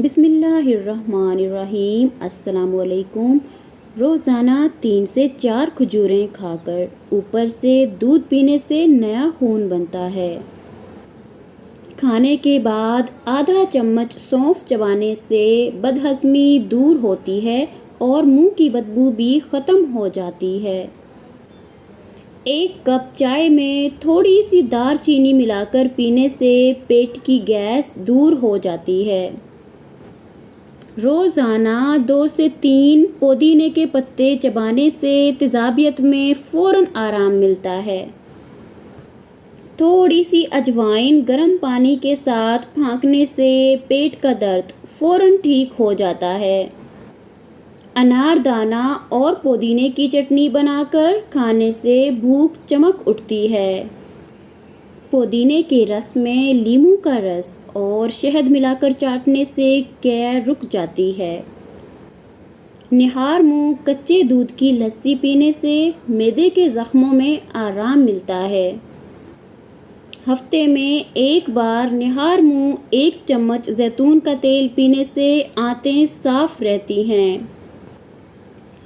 बिस्मिल्लाहिर्रहमानिर्रहीम। अस्सलामुअलैकुम। रोज़ाना 3 से 4 खजूरें खाकर ऊपर से दूध पीने से नया खून बनता है। खाने के बाद आधा चम्मच सौंफ चबाने से बदहज़मी दूर होती है और मुंह की बदबू भी ख़त्म हो जाती है। 1 कप चाय में थोड़ी सी दालचीनी मिलाकर पीने से पेट की गैस दूर हो जाती है। रोज़ाना 2 से 3 पुदीने के पत्ते चबाने से तेज़ाबियत में फ़ौरन आराम मिलता है। थोड़ी सी अजवाइन गर्म पानी के साथ फाँकने से पेट का दर्द फ़ौरन ठीक हो जाता है। अनारदाना और पुदीने की चटनी बनाकर खाने से भूख चमक उठती है। पुदीने के रस में नींबू का रस और शहद मिलाकर चाटने से कै रुक जाती है। निहार मुंह कच्चे दूध की लस्सी पीने से मैदे के ज़ख्मों में आराम मिलता है। हफ्ते में 1 बार निहार मुंह 1 चम्मच जैतून का तेल पीने से आंतें साफ रहती हैं।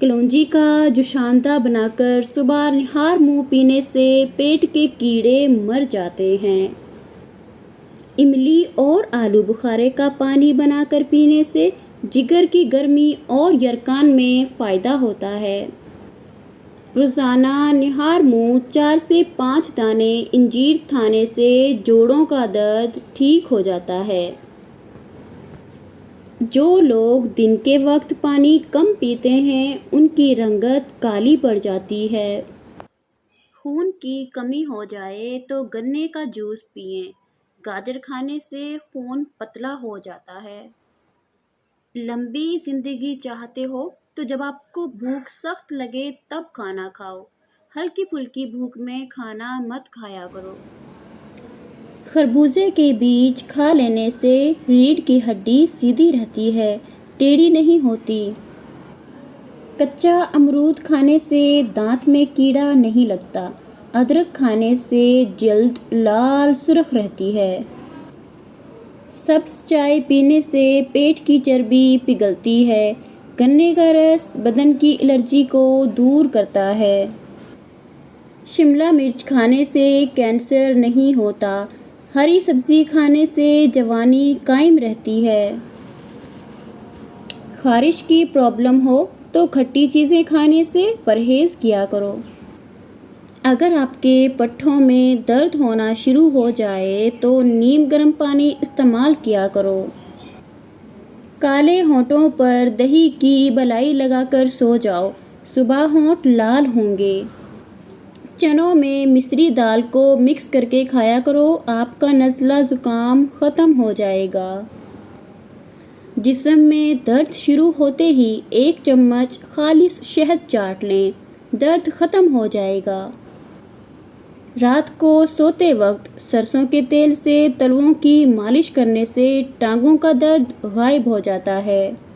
कलौंजी का जुशांदा बनाकर सुबह निहार मुंह पीने से पेट के कीड़े मर जाते हैं। इमली और आलू बुखारे का पानी बनाकर पीने से जिगर की गर्मी और यरकान में फ़ायदा होता है। रोज़ाना निहार मुंह 4 से 5 दाने इंजीर खाने से जोड़ों का दर्द ठीक हो जाता है। जो लोग दिन के वक्त पानी कम पीते हैं उनकी रंगत काली पड़ जाती है। खून की कमी हो जाए तो गन्ने का जूस पिएं। गाजर खाने से खून पतला हो जाता है। लंबी ज़िंदगी चाहते हो तो जब आपको भूख सख्त लगे तब खाना खाओ। हल्की फुल्की भूख में खाना मत खाया करो। खरबूजे के बीज खा लेने से रीढ़ की हड्डी सीधी रहती है, टेढ़ी नहीं होती। कच्चा अमरूद खाने से दांत में कीड़ा नहीं लगता। अदरक खाने से जल्द लाल सुर्ख रहती है। सब्ज़ चाय पीने से पेट की चर्बी पिघलती है। गन्ने का रस बदन की एलर्जी को दूर करता है। शिमला मिर्च खाने से कैंसर नहीं होता। हरी सब्ज़ी खाने से जवानी कायम रहती है। ख़ारिश की प्रॉब्लम हो तो खट्टी चीज़ें खाने से परहेज़ किया करो। अगर आपके पट्ठों में दर्द होना शुरू हो जाए तो नीम गर्म पानी इस्तेमाल किया करो। काले होंठों पर दही की बलाई लगाकर सो जाओ, सुबह होंठ लाल होंगे। चनों में मिस्री दाल को मिक्स करके खाया करो, आपका नज़ला ज़ुकाम ख़त्म हो जाएगा। जिस्म में दर्द शुरू होते ही 1 चम्मच खालिस शहद चाट लें, दर्द ख़त्म हो जाएगा। रात को सोते वक्त सरसों के तेल से तलवों की मालिश करने से टांगों का दर्द गायब हो जाता है।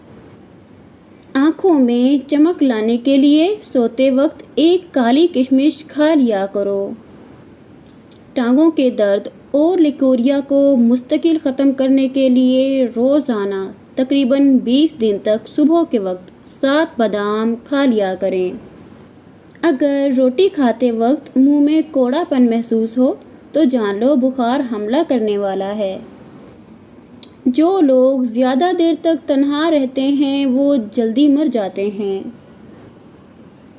आँखों में चमक लाने के लिए सोते वक्त 1 काली किशमिश खा लिया करो। टांगों के दर्द और लिकोरिया को मुस्तकिल ख़त्म करने के लिए रोज़ाना तकरीबन 20 दिन तक सुबह के वक्त 7 बादाम खा लिया करें। अगर रोटी खाते वक्त मुंह में कौड़ापन महसूस हो तो जान लो बुखार हमला करने वाला है। जो लोग ज़्यादा देर तक तन्हा रहते हैं वो जल्दी मर जाते हैं।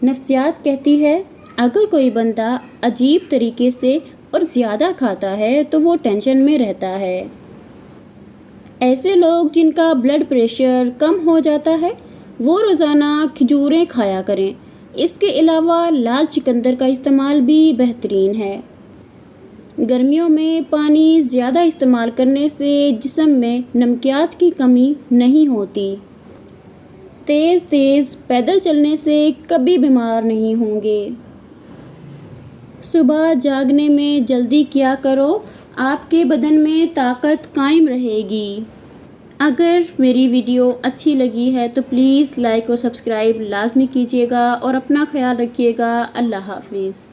नफ्सियात कहती है अगर कोई बंदा अजीब तरीके से और ज़्यादा खाता है तो वो टेंशन में रहता है। ऐसे लोग जिनका ब्लड प्रेशर कम हो जाता है वो रोज़ाना खजूरें खाया करें। इसके अलावा लाल चुकंदर का इस्तेमाल भी बेहतरीन है। गर्मियों में पानी ज़्यादा इस्तेमाल करने से जिस्म में नमकियात की कमी नहीं होती। तेज़ पैदल चलने से कभी बीमार नहीं होंगे। सुबह जागने में जल्दी किया करो, आपके बदन में ताकत कायम रहेगी। अगर मेरी वीडियो अच्छी लगी है तो प्लीज़ लाइक और सब्सक्राइब लाजमी कीजिएगा और अपना ख्याल रखिएगा। अल्लाह हाफिज़।